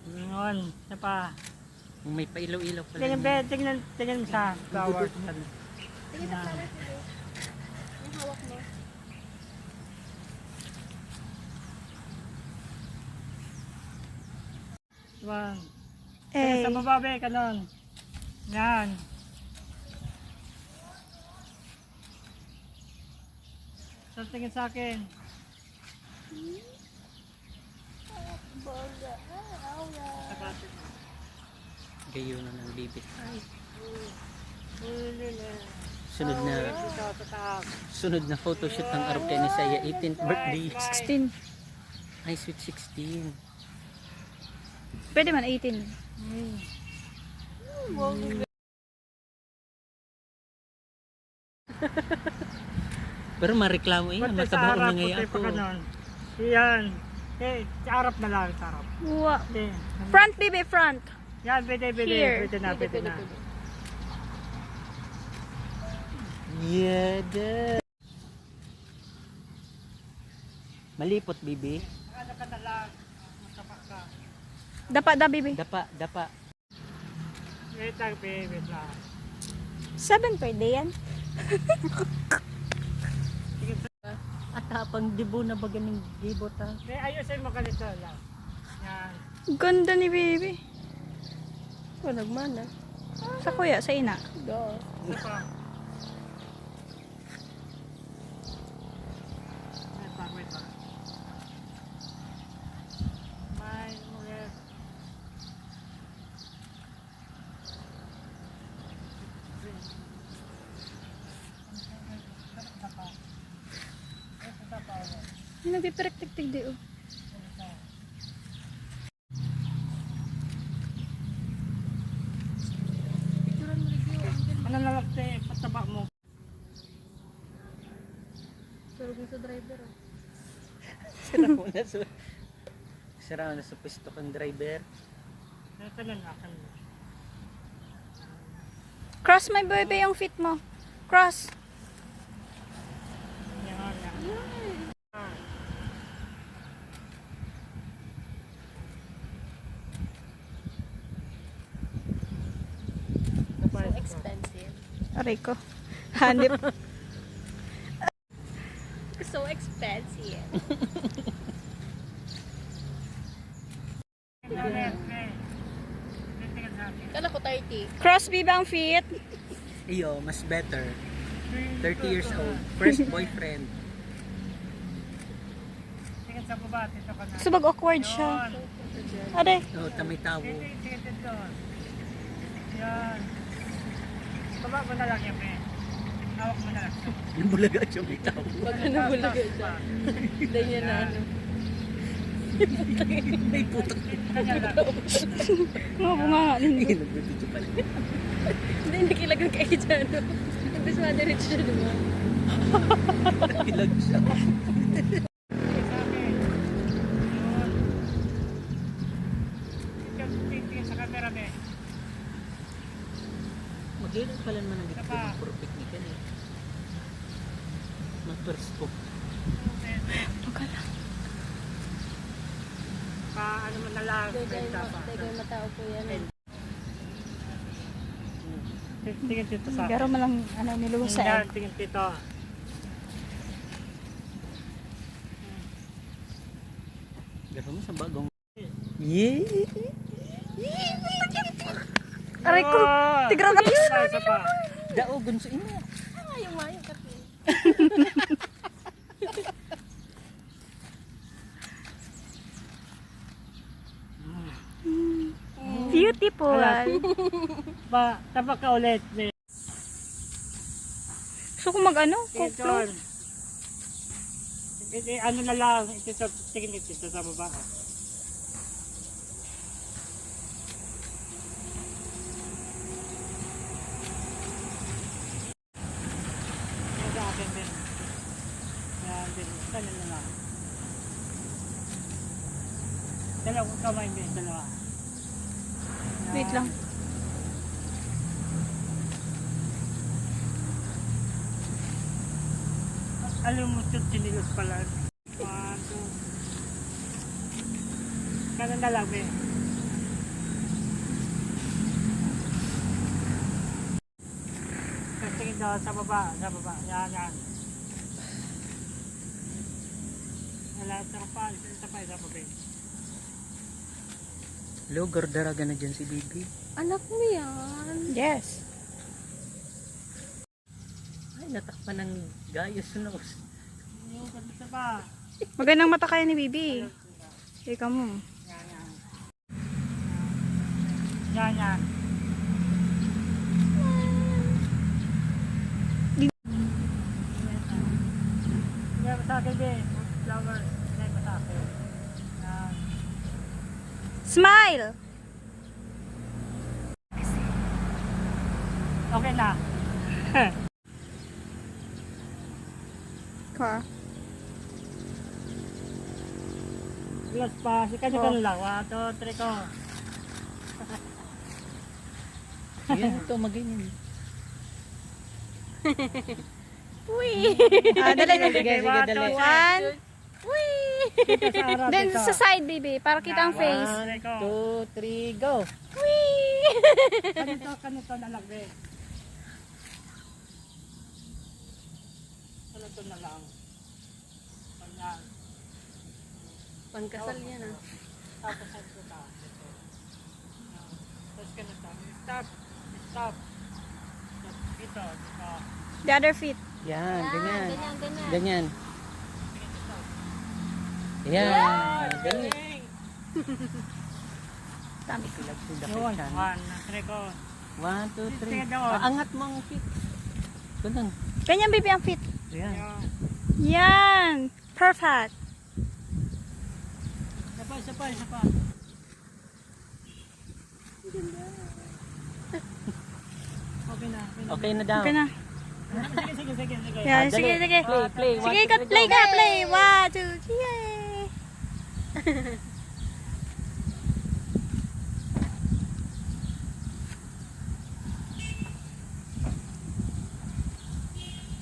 Ngayon, isa pa. May pailaw-ilaw pala. Tingnan mo sa flower. Tingin na flower today. Yung hawak mo. Diba? Tingnan sa baba, be, kanon. Yan. So, tingin sa akin. Boga. Awa. Sabatin mo. Gayo na ng bibit. Ay. Huli na. Sunod na Dito, sa taas. sunod na photoshoot ng araw kay ni Saya 18th birthday. 16. Ay, sweet 16. Pwede man 18. Pero mareklamo yan. Punta sa Matabaon harap, na ngayon punta ako. pa kanon. Yan. Sa harap na lang, sa harap. Wow. Okay. Front, baby, front. Yan, pwede Here. na, pwede na. Yeah, malipot, bibi. Ano ka na lang, makapak ka. Dapa da, baby. Dapa, dapa. Wait lang, babe, wait lang. 7 per day yan. At pang dibo na ba ganing dibo ta? Ayusin mo ganito lang. Yan. Ganda ni baby. Walang mana. Sa kuya, sa ina. Go. Isa pa. Wait lang, wait lang. May ulit. Ay, nagpipirik-tik-tik di oh. Ano na lang, pataba mo. Tulog mo sa driver. Oh. Sira na sa pwesto kang driver. Ito na akin. Cross my baby yung feet mo. Cross. Yan, yan. So expensive. Aray ko. Hanip. So expensive. Kala ko 30. Cross baby ang feet. Iyo, mas better. 30 years old. First boyfriend. Tingin sa baba, dito ka na. Subag awkward siya. Aray. Oh, tamay tawo. Tingin dito. Yan. Baba mo na lang yan, pre. Hawak mo na lang. Nabulaga siya may tawo. Wag ka na bulaga dyan. Hindi niya na ano. May putok. Ganyan lang. Mga bunga nga. Nagbibidyo pala. Hindi kilagang kayo dyan. Imbes madiretso siya naman. Ilag siya. Sa akin. Yun. Tingin sa camera, be. Mag-ilan pala naman ang dito Tapa. ng perfect ni Ken eh. Mag-first po. Pagkala. Ano mo na lang. Benta pa. Dagay matao po yan. Tingin dito sa akin. Garo mo lang ano, niluwas sa Yan, egg. tingin dito. Gano'n mo sa bagong. Yeah! Aray ko. Yun! Tigra na. Isa pa. Dao, gunso ina. Yung mayo kasi. Beautiful. Tapak ka ulit. be. Gusto ko mag ano? Tingin Close. doon. Ano na lang. Tingin dito sa baba. Yan sa akin din. Yan din. Saan na lang. Dalawang kamay din. Dalawa. Wait lang. Alam mo ito, tinilos pala. 1, 2. Ganun na lang, be. Tingin daw sa baba, sa baba. Yan, yan. Wala, isa pa, isa pa. Hello, gardaraga na dyan si baby. Anak mo yan. Yes. Ay, natakpan ng gayos nose. Yung isa pa. Magandang mata kaya ni Bibi. Ikaw mo. Yan, yan. Yan, yan. Hindi ba sa akin, be? Flowers. Hindi ba sa akin? Yan. Smile! Okay na. Ka. Plus pa. Si kanya lang. 1, 2, 3 ko. Yan, ito, maganyan. Dali na. Sige, sige, dali. One. Whee! Dito sa harap. Then ito. sa side, baby, para kita ang face. 1, 2, 3, go! Whee! Kanito na lang, be. Kanito na lang. Ganyan. Pangkasal yan ah. Tapos ang puta. Tapos ganito. Stop. Stop. Dito. Dito. The other feet. Yan, ganyan. Ganyan. Ganyan. Yan, ganyan. Dami. Yun. 1, 3 ko. 1, 2, 3. Tingnan doon. Paangat mo ang feet. Ganun. Ganyan, baby, ang feet. Yan. Yan. Perfect. Isa pa. Okay na. Okay na daw. Okay na. Sige. Yeah, sige. Play. Sige, ikaw, play ka, play. 1, 2, yay!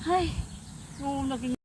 Ay. Nung naging